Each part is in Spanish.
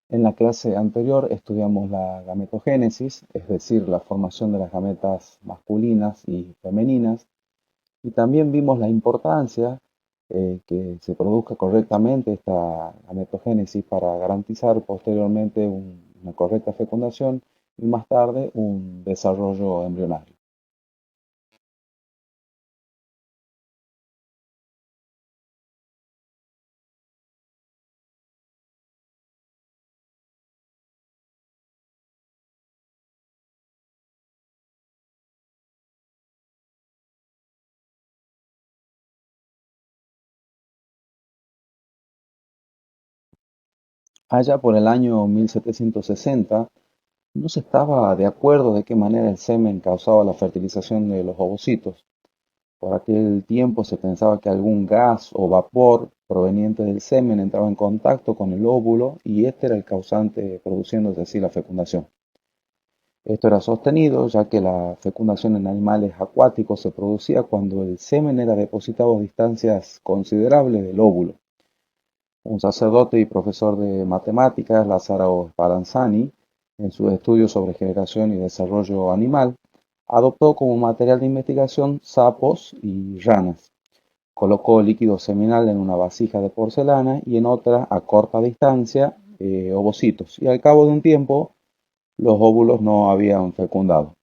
En la clase anterior estudiamos la gametogénesis, es decir, la formación de las gametas masculinas y femeninas, y también vimos la importancia que se produzca correctamente esta gametogénesis para garantizar posteriormente una correcta fecundación y más tarde un desarrollo embrionario. Allá por el año 1760, no se estaba de acuerdo de qué manera el semen causaba la fertilización de los ovocitos. Por aquel tiempo se pensaba que algún gas o vapor proveniente del semen entraba en contacto con el óvulo y este era el causante, produciéndose así la fecundación. Esto era sostenido ya que la fecundación en animales acuáticos se producía cuando el semen era depositado a distancias considerables del óvulo. Un sacerdote y profesor de matemáticas, Lázaro Spallanzani, en sus estudios sobre generación y desarrollo animal, adoptó como material de investigación sapos y ranas. Colocó líquido seminal en una vasija de porcelana y en otra, a corta distancia, ovocitos. Y al cabo de un tiempo, los óvulos no habían fecundado.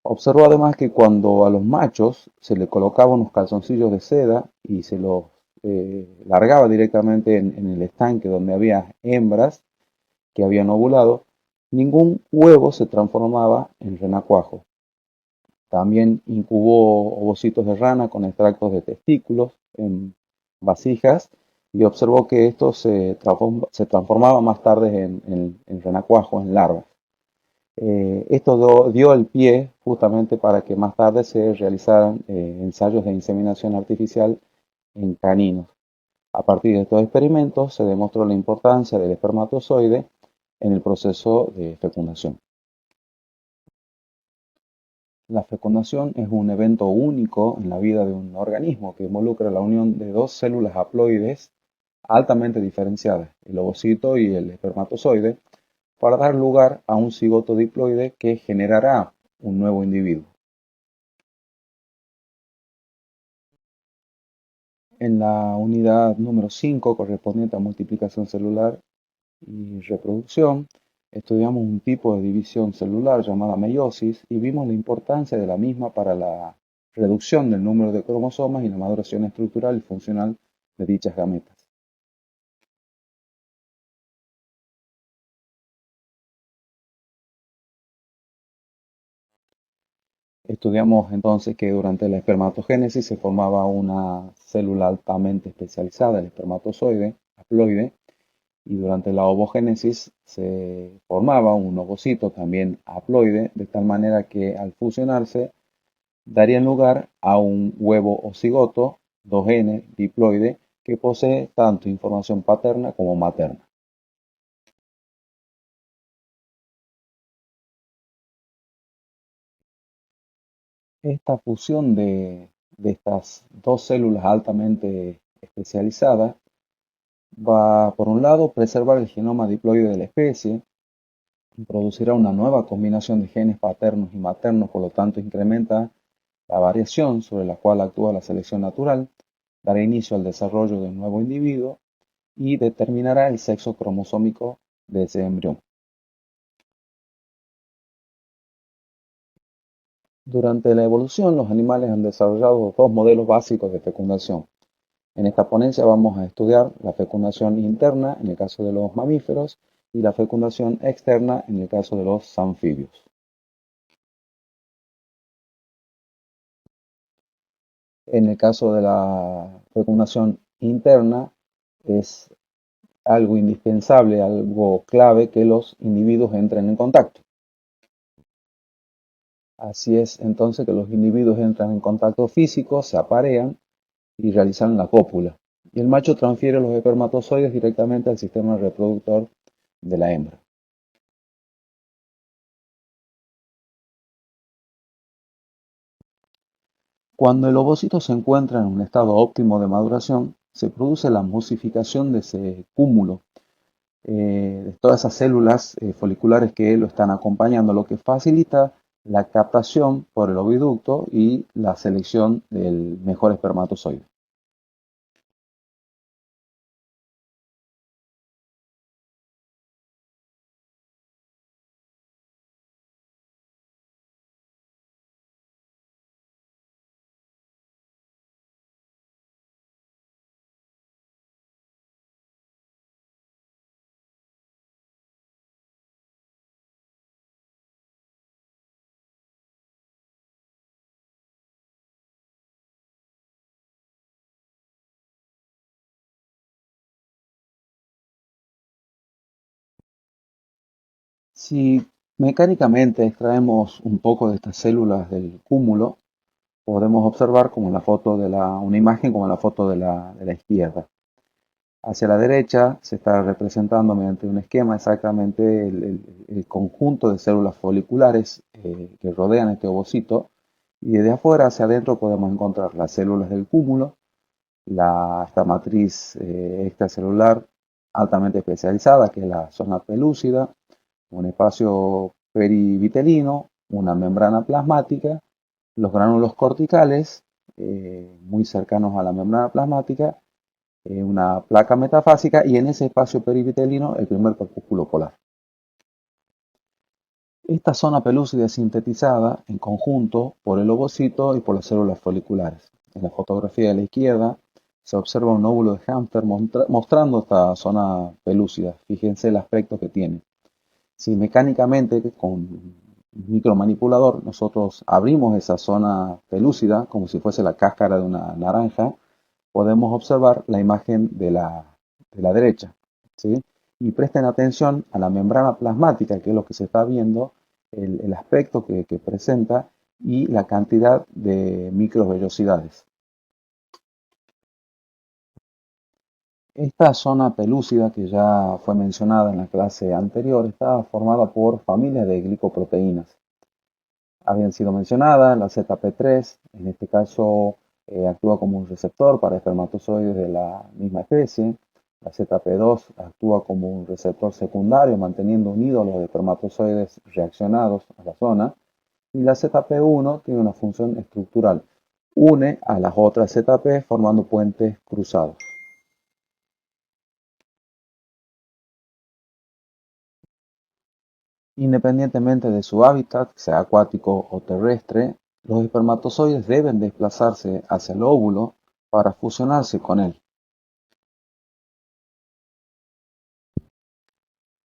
Observó además que cuando a los machos se le colocaban unos calzoncillos de seda y se los largaba directamente en el estanque donde había hembras que habían ovulado, ningún huevo se transformaba en renacuajo. También incubó ovocitos de rana con extractos de testículos en vasijas y observó que estos se transformaban más tarde en renacuajos, en larvas. Esto dio el pie justamente para que más tarde se realizaran ensayos de inseminación artificial en caninos. A partir de estos experimentos se demostró la importancia del espermatozoide en el proceso de fecundación. La fecundación es un evento único en la vida de un organismo que involucra la unión de dos células haploides altamente diferenciadas, el ovocito y el espermatozoide, para dar lugar a un cigoto diploide que generará un nuevo individuo. En la unidad número 5, correspondiente a multiplicación celular y reproducción, estudiamos un tipo de división celular llamada meiosis y vimos la importancia de la misma para la reducción del número de cromosomas y la maduración estructural y funcional de dichas gametas. Estudiamos entonces que durante la espermatogénesis se formaba una célula altamente especializada, el espermatozoide, haploide, y durante la ovogénesis se formaba un ovocito también haploide, de tal manera que al fusionarse darían lugar a un huevo o cigoto 2N diploide que posee tanto información paterna como materna. Esta fusión de estas dos células altamente especializadas va, por un lado, a preservar el genoma diploide de la especie, producirá una nueva combinación de genes paternos y maternos, por lo tanto incrementa la variación sobre la cual actúa la selección natural, dará inicio al desarrollo de un nuevo individuo y determinará el sexo cromosómico de ese embrión. Durante la evolución, los animales han desarrollado dos modelos básicos de fecundación. En esta ponencia vamos a estudiar la fecundación interna en el caso de los mamíferos y la fecundación externa en el caso de los anfibios. En el caso de la fecundación interna es algo indispensable, algo clave que los individuos entren en contacto. Así es entonces que los individuos entran en contacto físico, se aparean y realizan la cópula. Y el macho transfiere los espermatozoides directamente al sistema reproductor de la hembra. Cuando el ovocito se encuentra en un estado óptimo de maduración, se produce la musificación de ese cúmulo. de todas esas células foliculares que lo están acompañando, lo que facilita la captación por el oviducto y la selección del mejor espermatozoide. Si mecánicamente extraemos un poco de estas células del cúmulo, podemos observar como en la foto una imagen como en la foto de la izquierda. Hacia la derecha se está representando mediante un esquema exactamente el conjunto de células foliculares que rodean este ovocito, y desde afuera hacia adentro podemos encontrar las células del cúmulo, esta matriz extracelular altamente especializada, que es la zona pelúcida, un espacio perivitelino, una membrana plasmática, los gránulos corticales, muy cercanos a la membrana plasmática, una placa metafásica y en ese espacio perivitelino el primer corpúsculo polar. Esta zona pelúcida es sintetizada en conjunto por el ovocito y por las células foliculares. En la fotografía de la izquierda se observa un óvulo de hámster mostrando esta zona pelúcida. Fíjense el aspecto que tiene. Si mecánicamente con un micromanipulador nosotros abrimos esa zona pelúcida como si fuese la cáscara de una naranja, podemos observar la imagen de la derecha, ¿sí? Y presten atención a la membrana plasmática, que es lo que se está viendo, el aspecto que presenta y la cantidad de microvellosidades. Esta zona pelúcida que ya fue mencionada en la clase anterior está formada por familias de glicoproteínas. Habían sido mencionadas la ZP3, en este caso actúa como un receptor para espermatozoides de la misma especie. La ZP2 actúa como un receptor secundario, manteniendo unidos los espermatozoides reaccionados a la zona. Y la ZP1 tiene una función estructural, une a las otras ZP formando puentes cruzados. Independientemente de su hábitat, sea acuático o terrestre, los espermatozoides deben desplazarse hacia el óvulo para fusionarse con él.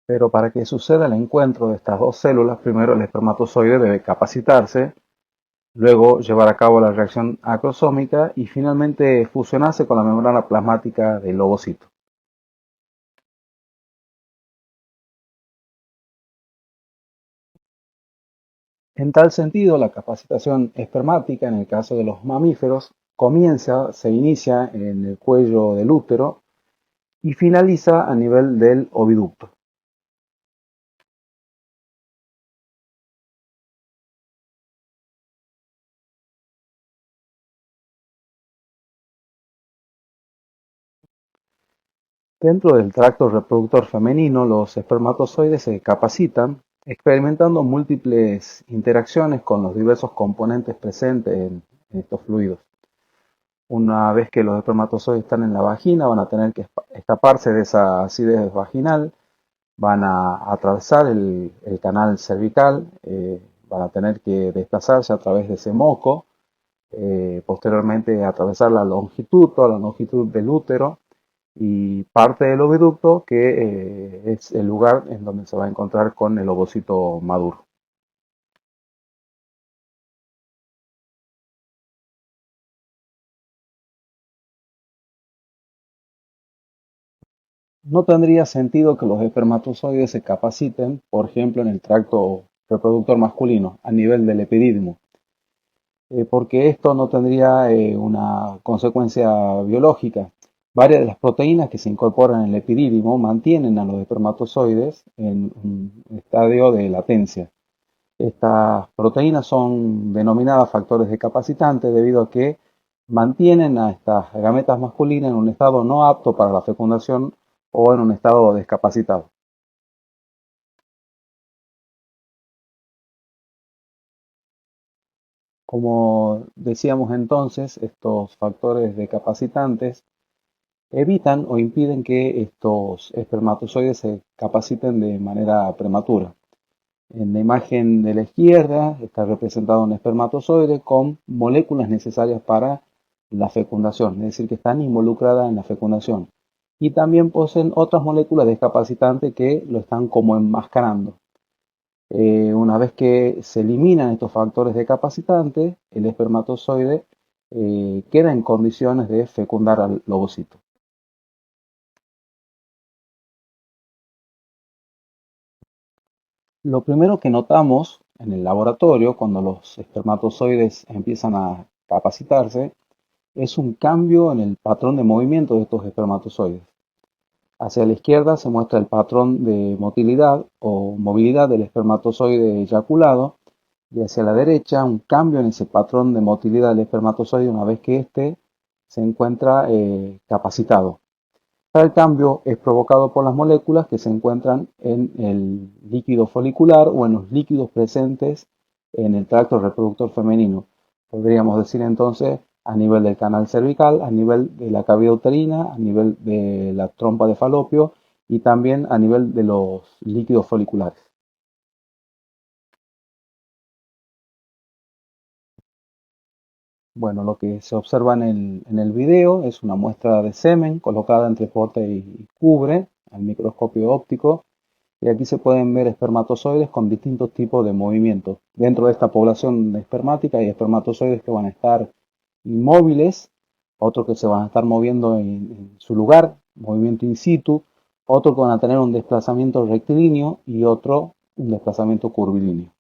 Pero para que suceda el encuentro de estas dos células, primero el espermatozoide debe capacitarse, luego llevar a cabo la reacción acrosómica y finalmente fusionarse con la membrana plasmática del ovocito. En tal sentido, la capacitación espermática en el caso de los mamíferos se inicia en el cuello del útero y finaliza a nivel del oviducto. Dentro del tracto reproductor femenino, los espermatozoides se capacitan, experimentando múltiples interacciones con los diversos componentes presentes en estos fluidos. Una vez que los espermatozoides están en la vagina, van a tener que escaparse de esa acidez vaginal, van a atravesar el canal cervical, van a tener que desplazarse a través de ese moco, posteriormente atravesar toda la longitud del útero y parte del oviducto, que es el lugar en donde se va a encontrar con el ovocito maduro. No tendría sentido que los espermatozoides se capaciten, por ejemplo, en el tracto reproductor masculino, a nivel del epidídimo, porque esto no tendría una consecuencia biológica. Varias de las proteínas que se incorporan en el epidídimo mantienen a los espermatozoides en un estadio de latencia. Estas proteínas son denominadas factores de capacitante debido a que mantienen a estas gametas masculinas en un estado no apto para la fecundación o en un estado discapacitado. Como decíamos entonces, estos factores decapacitantes evitan o impiden que estos espermatozoides se capaciten de manera prematura. En la imagen de la izquierda está representado un espermatozoide con moléculas necesarias para la fecundación, es decir, que están involucradas en la fecundación. Y también poseen otras moléculas descapacitantes que lo están como enmascarando. Una vez que se eliminan estos factores decapacitantes, el espermatozoide queda en condiciones de fecundar al ovocito. Lo primero que notamos en el laboratorio cuando los espermatozoides empiezan a capacitarse es un cambio en el patrón de movimiento de estos espermatozoides. Hacia la izquierda se muestra el patrón de motilidad o movilidad del espermatozoide eyaculado y hacia la derecha un cambio en ese patrón de motilidad del espermatozoide una vez que éste se encuentra capacitado. Tal cambio es provocado por las moléculas que se encuentran en el líquido folicular o en los líquidos presentes en el tracto reproductor femenino. Podríamos decir entonces a nivel del canal cervical, a nivel de la cavidad uterina, a nivel de la trompa de falopio y también a nivel de los líquidos foliculares. Bueno, lo que se observa en el video es una muestra de semen colocada entre pote y cubre al microscopio óptico. Y aquí se pueden ver espermatozoides con distintos tipos de movimientos. Dentro de esta población espermática hay espermatozoides que van a estar inmóviles, otros que se van a estar moviendo en su lugar, movimiento in situ, otros que van a tener un desplazamiento rectilíneo y otro un desplazamiento curvilíneo.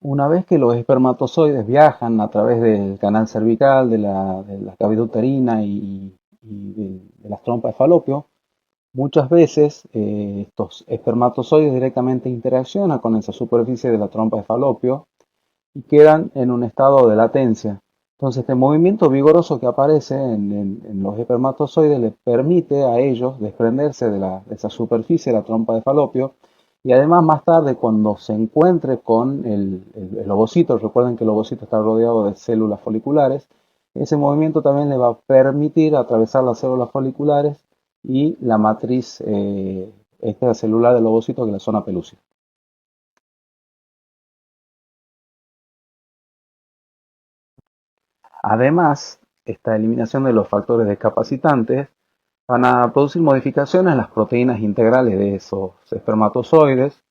Una vez que los espermatozoides viajan a través del canal cervical, de la cavidad uterina y de las trompas de falopio, muchas veces estos espermatozoides directamente interaccionan con esa superficie de la trompa de falopio y quedan en un estado de latencia. Entonces, este movimiento vigoroso que aparece en los espermatozoides les permite a ellos desprenderse de esa superficie de la trompa de falopio y además más tarde cuando se encuentre con el ovocito, recuerden que el ovocito está rodeado de células foliculares, ese movimiento también le va a permitir atravesar las células foliculares y la matriz extracelular del ovocito, que es la zona pelúcida. Además, esta eliminación de los factores discapacitantes van a producir modificaciones en las proteínas integrales de esos espermatozoides.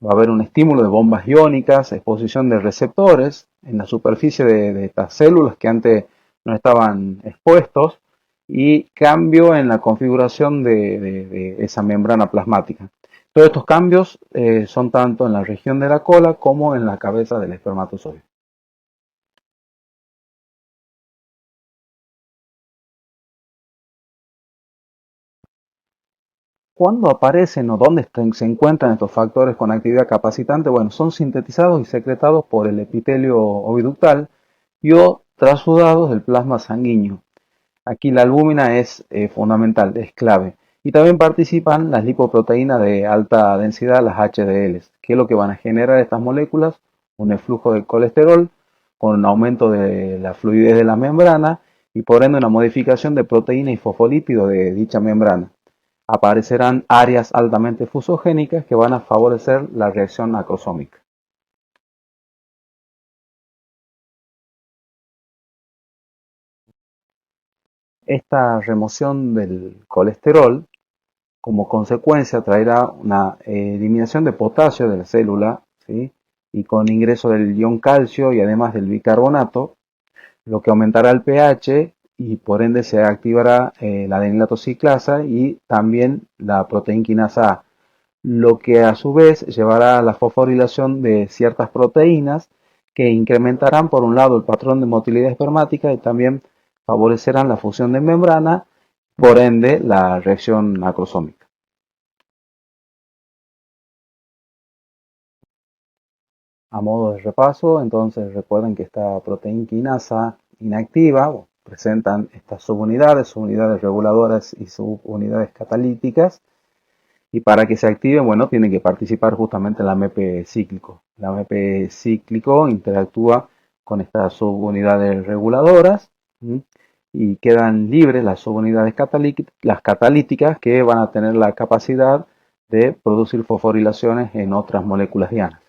Va a haber un estímulo de bombas iónicas, exposición de receptores en la superficie de estas células que antes no estaban expuestos y cambio en la configuración de esa membrana plasmática. Todos estos cambios son tanto en la región de la cola como en la cabeza del espermatozoide. ¿Cuándo aparecen o dónde se encuentran estos factores con actividad capacitante? Bueno, son sintetizados y secretados por el epitelio oviductal y o trasudados del plasma sanguíneo. Aquí la albúmina es fundamental, es clave. Y también participan las lipoproteínas de alta densidad, las HDLs, que es lo que van a generar estas moléculas, un flujo de colesterol con un aumento de la fluidez de la membrana y por ende una modificación de proteína y fosfolípido de dicha membrana. Aparecerán áreas altamente fusogénicas que van a favorecer la reacción acrosómica. Esta remoción del colesterol como consecuencia traerá una eliminación de potasio de la célula, ¿sí? Y con ingreso del ion calcio y además del bicarbonato, lo que aumentará el pH y por ende se activará la adenilato ciclasa y también la proteína quinasa A, lo que a su vez llevará a la fosforilación de ciertas proteínas que incrementarán por un lado el patrón de motilidad espermática y también favorecerán la fusión de membrana, por ende la reacción acrosómica. A modo de repaso, entonces recuerden que esta proteína quinasa inactiva presentan estas subunidades reguladoras y subunidades catalíticas, y para que se activen, bueno, tienen que participar justamente el AMP cíclico. El AMP cíclico interactúa con estas subunidades reguladoras, ¿sí? Y quedan libres las subunidades las catalíticas que van a tener la capacidad de producir fosforilaciones en otras moléculas dianas.